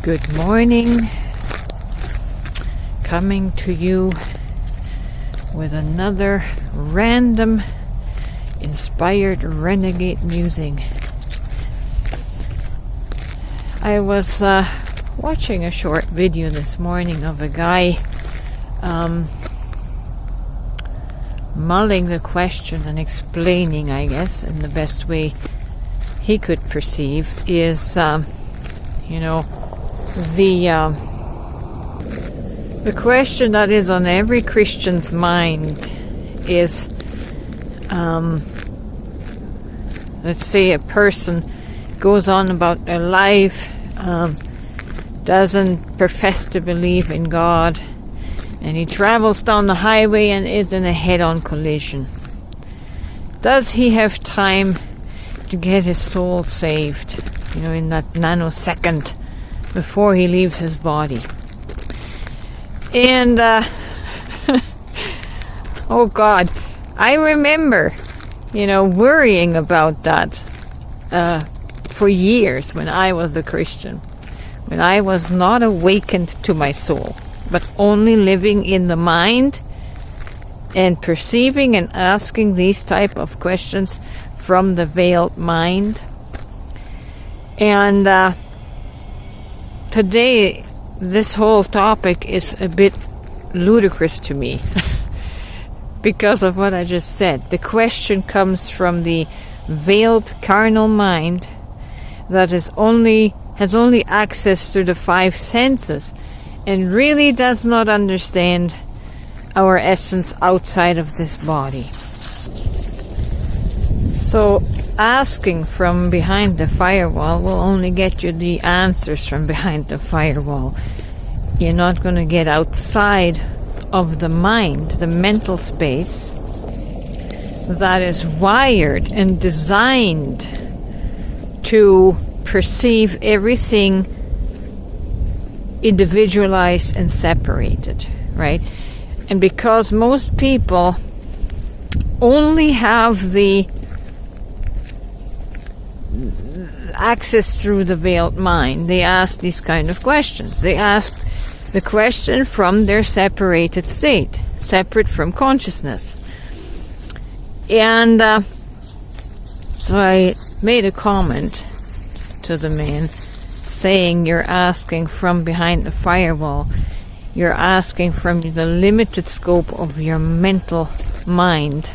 Good morning. Coming to you with another random inspired renegade musing. I was watching a short video this morning of a guy mulling the question and explaining, I guess, in the best way he could perceive is, the question that is on every Christian's mind is, let's say a person goes on about their life, doesn't profess to believe in God, and he travels down the highway and is in a head-on collision. Does he have time to get his soul saved, in that nanosecond before he leaves his body? And, oh God, I remember, worrying about that for years when I was a Christian, when I was not awakened to my soul, but only living in the mind and perceiving and asking these type of questions from the veiled mind. And today, this whole topic is a bit ludicrous to me because of what I just said. The question comes from the veiled carnal mind that has only access to the five senses and really does not understand our essence outside of this body. So asking from behind the firewall will only get you the answers from behind the firewall. You're not going to get outside of the mind, the mental space that is wired and designed to perceive everything individualized and separated, right? And because most people only have the access through the veiled mind, they ask these kind of questions. They ask the question from their separated state, separate from consciousness. And so I made a comment to the man saying, you're asking from behind the firewall. You're asking from the limited scope of your mental mind,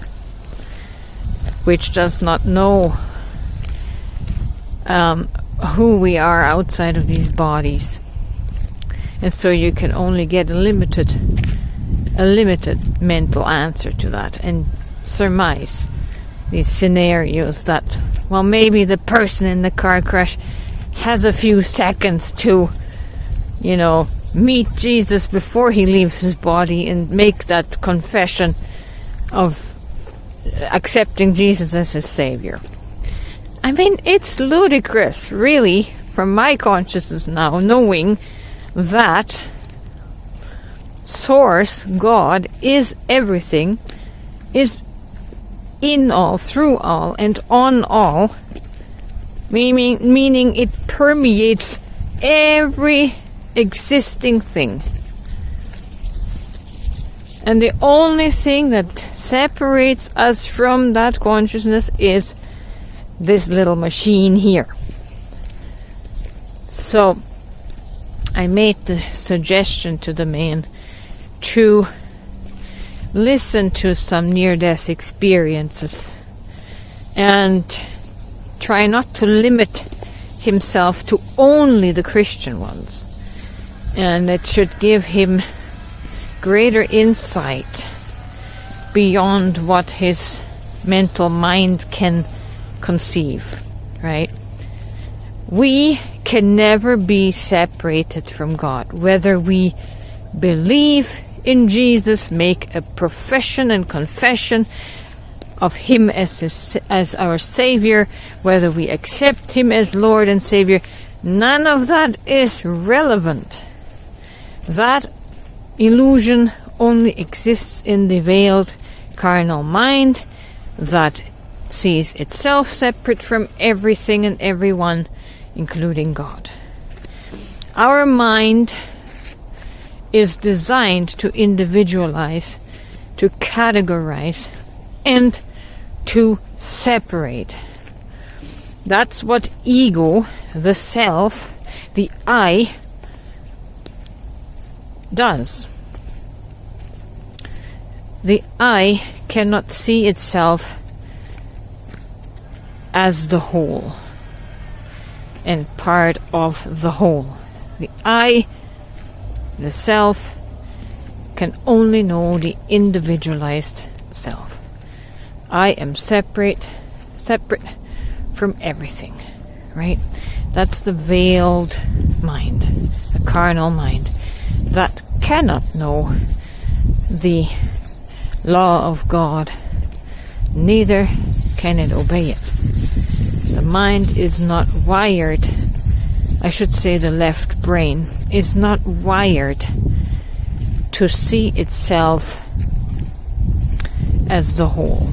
which does not know who we are outside of these bodies. And so you can only get a limited mental answer to that and surmise these scenarios that, well, maybe the person in the car crash has a few seconds to, meet Jesus before he leaves his body and make that confession of accepting Jesus as his Savior. I mean, it's ludicrous, really, from my consciousness now, knowing that Source, God, is everything, is in all, through all, and on all, meaning it permeates every existing thing. And the only thing that separates us from that consciousness is this little machine here. So I made the suggestion to the man to listen to some near-death experiences and try not to limit himself to only the Christian ones. And it should give him greater insight beyond what his mental mind can conceive, right? We can never be separated from God. Whether we believe in Jesus, make a profession and confession of Him as our Savior, whether we accept Him as Lord and Savior, none of that is relevant. That illusion only exists in the veiled carnal mind that sees itself separate from everything and everyone, including God. Our mind is designed to individualize, to categorize, and to separate. That's what ego, the self, the I, does. The I cannot see itself as the whole and part of the whole. The I, the self, can only know the individualized self. I am separate from everything, right? That's the veiled mind, the carnal mind, that cannot know the law of God, neither can it obey it. The mind is not wired, I should say the left brain, is not wired to see itself as the whole.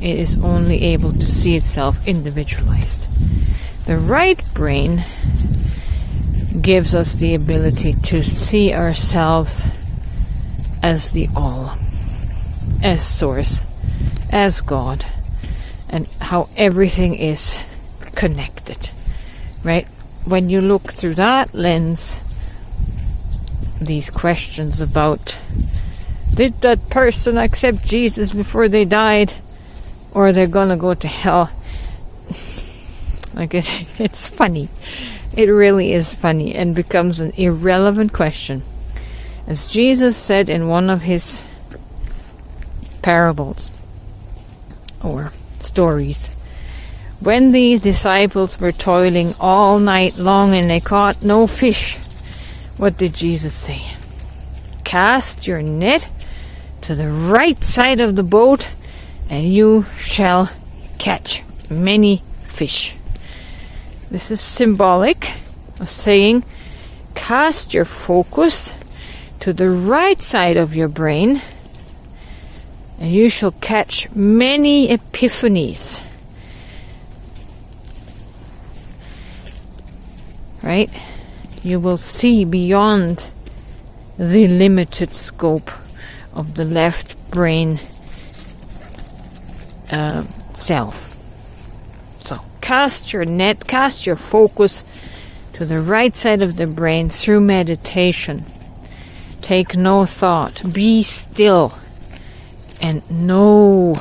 It is only able to see itself individualized. The right brain gives us the ability to see ourselves as the all, as source, as God, and how everything is connected, right? When you look through that lens, these questions about, did that person accept Jesus before they died, or they're gonna go to hell? Like it's funny. It really is funny and becomes an irrelevant question. As Jesus said in one of his parables or stories, when the disciples were toiling all night long and they caught no fish, what did Jesus say? Cast your net to the right side of the boat and you shall catch many fish. This is symbolic of saying, cast your focus to the right side of your brain and you shall catch many epiphanies. Right? You will see beyond the limited scope of the left brain self. So cast your net, cast your focus to the right side of the brain through meditation. Take no thought. Be still and know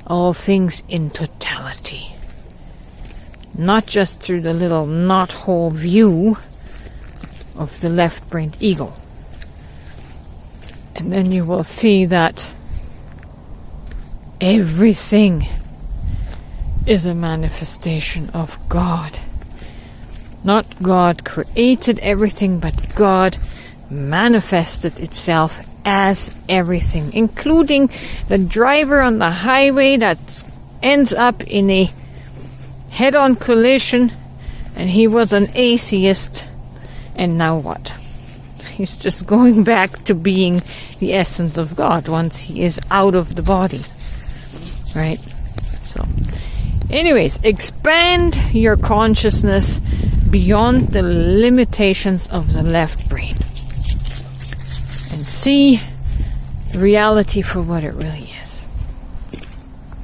all things in totality. Not just through the little knot-hole view of the left-brained ego. And then you will see that everything is a manifestation of God. Not God created everything, but God manifested itself as everything, including the driver on the highway that ends up in a head-on collision, and he was an atheist, and now what? He's just going back to being the essence of God once he is out of the body, right? So anyways, expand your consciousness beyond the limitations of the left brain and see reality for what it really